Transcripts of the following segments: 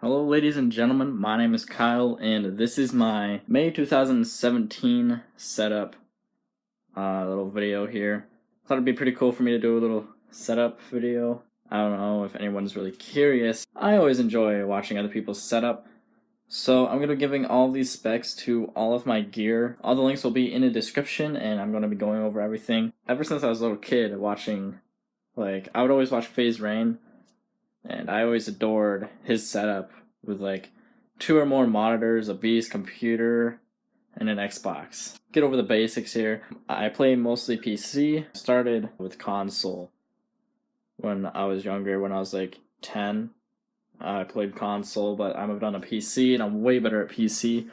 Hello ladies and gentlemen, my name is Kyle and this is my May 2017 setup little video here. Thought it'd be pretty cool for me to do a little setup video. I don't know if anyone's really curious. I always enjoy watching other people's setup. So I'm going to be giving all these specs to all of my gear. All the links will be in the description and I'm going to be going over everything. Ever since I was a little kid watching, I would always watch FaZe Rain. And I always adored his setup with 2 or more monitors, a beast computer, and an Xbox. Get over the basics here. I play mostly PC. I started with console when I was younger, when I was 10. I played console, but I moved on to PC, and I'm way better at PC.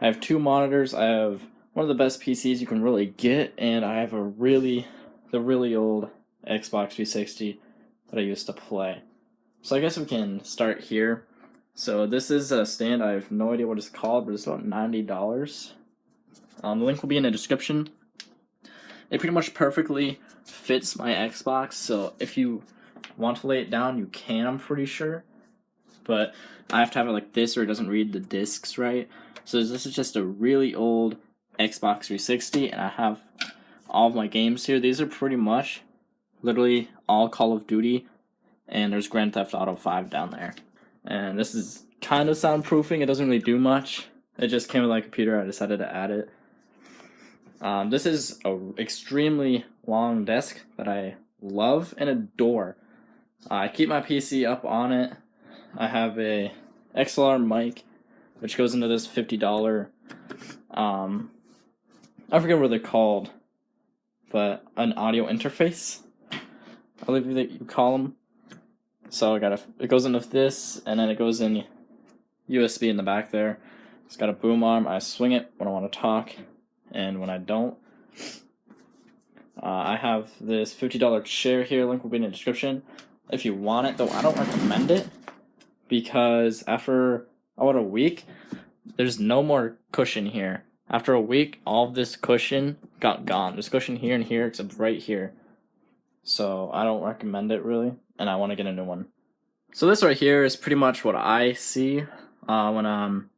I have 2 monitors. I have one of the best PCs you can really get, and I have the really old Xbox 360 that I used to play. So I guess we can start here. So this is a stand. I have no idea what it's called, but it's about $90. The link will be in the description. It pretty much perfectly fits my Xbox, so if you want to lay it down, you can, I'm pretty sure. But I have to have it like this or it doesn't read the discs right. So this is just a really old Xbox 360, and I have all of my games here. These are pretty much literally all Call of Duty. And there's Grand Theft Auto 5 down there. And this is kind of soundproofing. It doesn't really do much. It just came with my computer. I decided to add it. This is an extremely long desk that I love and adore. I keep my PC up on it. I have a XLR mic, which goes into this $50, I forget what they're called, but an audio interface, I believe that you call them. So it goes into this, and then it goes in USB in the back there. It's got a boom arm. I swing it when I want to talk, and when I don't. I have this $50 chair here. Link will be in the description if you want it, though I don't recommend it because after about a week, there's no more cushion here. After a week, all of this cushion got gone. There's cushion here and here, except right here. So I don't recommend it really, and I want to get a new one. So this right here is pretty much what I see when I'm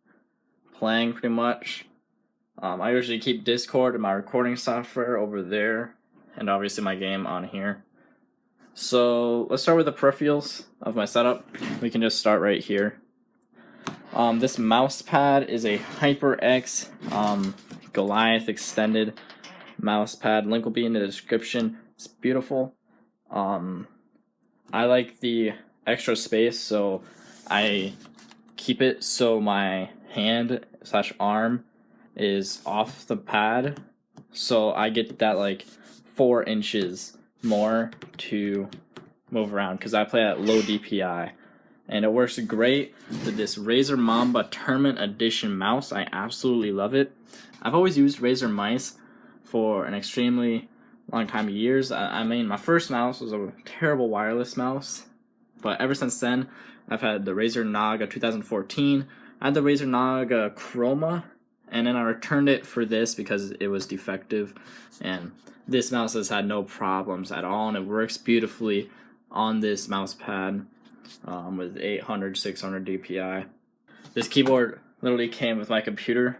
playing pretty much. I usually keep Discord and my recording software over there, and obviously my game on here. So let's start with the peripherals of my setup. We can just start right here. This mouse pad is a HyperX Goliath extended mouse pad. Link will be in the description. It's beautiful. I like the extra space, so I keep it so my hand / arm is off the pad, so I get that 4 inches more to move around because I play at low DPI, and it works great with this Razer Mamba Tournament Edition mouse. I absolutely love it. I've always used Razer mice for an extremely long time, years. I mean, my first mouse was a terrible wireless mouse, but ever since then, I've had the Razer Naga 2014. I had the Razer Naga Chroma, and then I returned it for this because it was defective, and this mouse has had no problems at all, and it works beautifully on this mouse pad with 800, 600 DPI. This keyboard literally came with my computer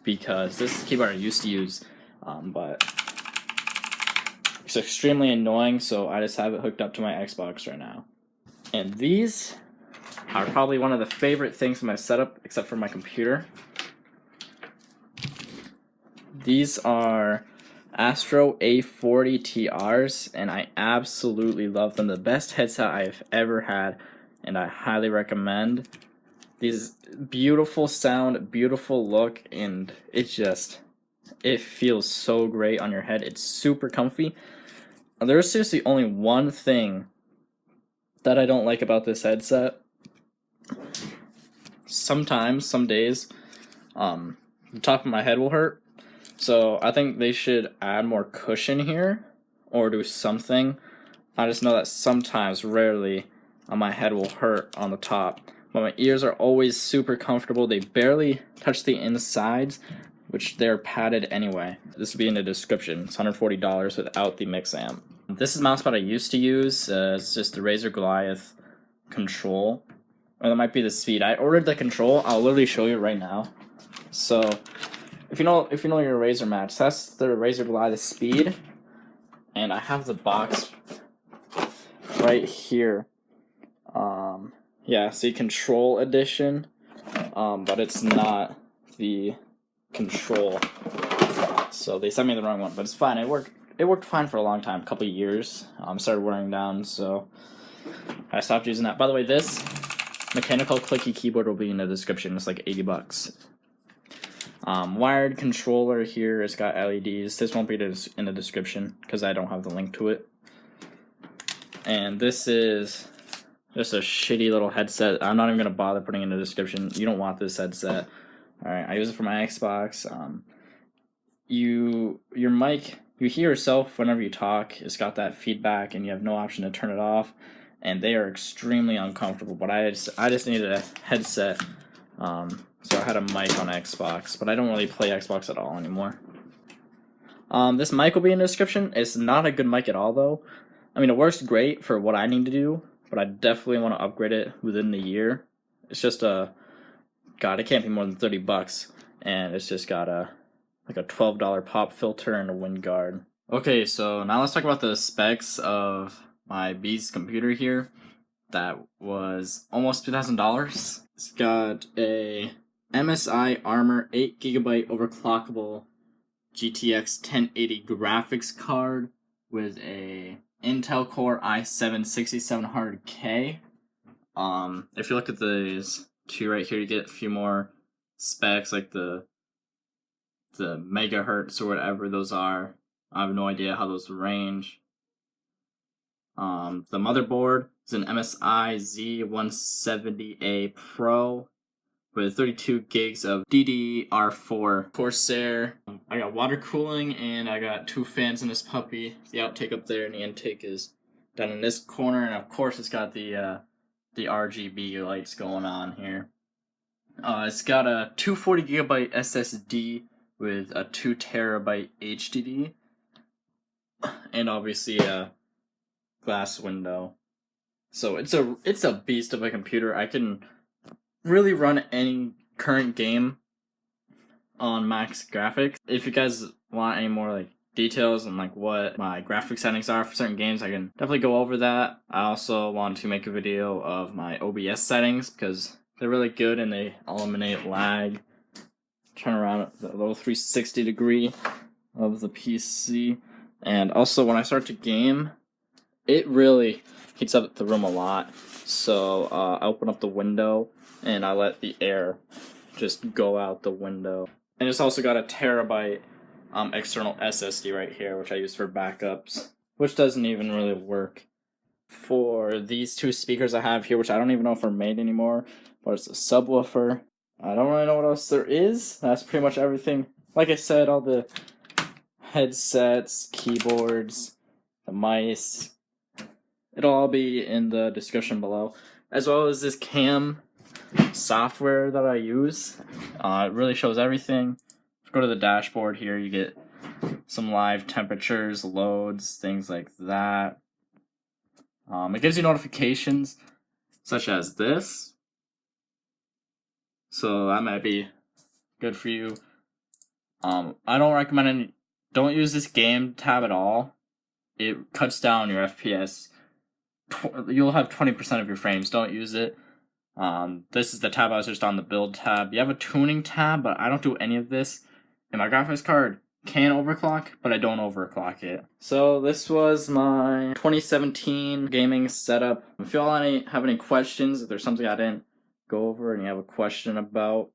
because this keyboard I used to use, but it's extremely annoying, so I just have it hooked up to my Xbox right now. And these are probably one of the favorite things in my setup, except for my computer. These are Astro A40 TRs, and I absolutely love them. The best headset I've ever had, and I highly recommend. These beautiful sound, beautiful look, and it feels so great on your head. It's super comfy. There's seriously only one thing that I don't like about this headset. Sometimes, some days, the top of my head will hurt. So I think they should add more cushion here or do something. I just know that sometimes, rarely, my head will hurt on the top. But my ears are always super comfortable. They barely touch the insides, which they're padded anyway. This will be in the description. It's $140 without the mix amp. This is the mousepad I used to use. It's just the Razer Goliath Control. or that might be the speed. I ordered the control. I'll literally show you right now. So if you know your Razer match, that's the Razer Glide speed, and I have the box right here. Yeah, see, control edition, but it's not the control. So they sent me the wrong one, but it's fine. It worked fine for a long time, a couple of years. Started wearing down, so I stopped using that. By the way, this mechanical clicky keyboard will be in the description. It's like $80. Wired controller here. It's got LEDs. This won't be in the description because I don't have the link to it. And this is just a shitty little headset. I'm not even gonna bother putting it in the description. You don't want this headset. All right, I use it for my Xbox. Your mic, you hear yourself whenever you talk. It's got that feedback, and you have no option to turn it off. And they are extremely uncomfortable. But I just needed a headset. So I had a mic on Xbox, but I don't really play Xbox at all anymore. This mic will be in the description. It's not a good mic at all, though. I mean, it works great for what I need to do, but I definitely want to upgrade it within the year. It's just God, it can't be more than $30, and it's just got like a $12 pop filter and a wind guard. Okay, so now let's talk about the specs of my Beast computer here. That was almost $2,000. It's got a MSI Armor 8GB overclockable GTX 1080 graphics card with a Intel Core i7-6700K. If you look at these two right here, you get a few more specs, like the megahertz or whatever those are. I have no idea how those range. The motherboard is an MSI Z170A Pro with 32 gigs of DDR4 Corsair. I got water cooling, and I got 2 fans in this puppy. The outtake up there, and the intake is down in this corner, and of course it's got the RGB lights going on here. It's got a 240GB SSD with a 2TB HDD, and obviously a glass window. So it's a beast of a computer. I can really run any current game on max graphics. If you guys want any more like details on like what my graphic settings are for certain games, I can definitely go over that. I also want to make a video of my OBS settings because they're really good and they eliminate lag. Turn around the little 360 degree of the PC. And also when I start to game, it really heats up the room a lot. So I open up the window and I let the air just go out the window. And it's also got a terabyte external SSD right here, which I use for backups, which doesn't even really work. For these two speakers I have here, which I don't even know if are made anymore, but it's a subwoofer. I don't really know what else there is. That's pretty much everything. Like I said, all the headsets, keyboards, the mice, it'll all be in the description below, as well as this cam software that I use. It really shows everything. If you go to the dashboard here, you get some live temperatures, loads, things like that. It gives you notifications such as this, so that might be good for you. I don't recommend don't use this game tab at all. It cuts down your FPS. You'll have 20% of your frames. Don't use it. This is the tab I was just on, the build tab. You have a tuning tab, but I don't do any of this. And my graphics card can overclock, but I don't overclock it. So this was my 2017 gaming setup. If you all have any questions, if there's something I didn't go over and you have a question about,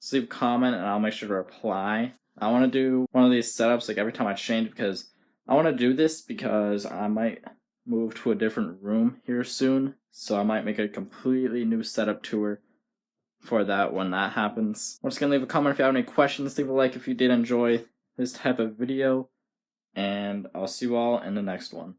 just leave a comment and I'll make sure to reply. I want to do one of these setups like every time I change, because I want to do this because I might move to a different room here soon. So I might make a completely new setup tour for that when that happens. I'm just going to leave a comment if you have any questions. Leave a like if you did enjoy this type of video. And I'll see you all in the next one.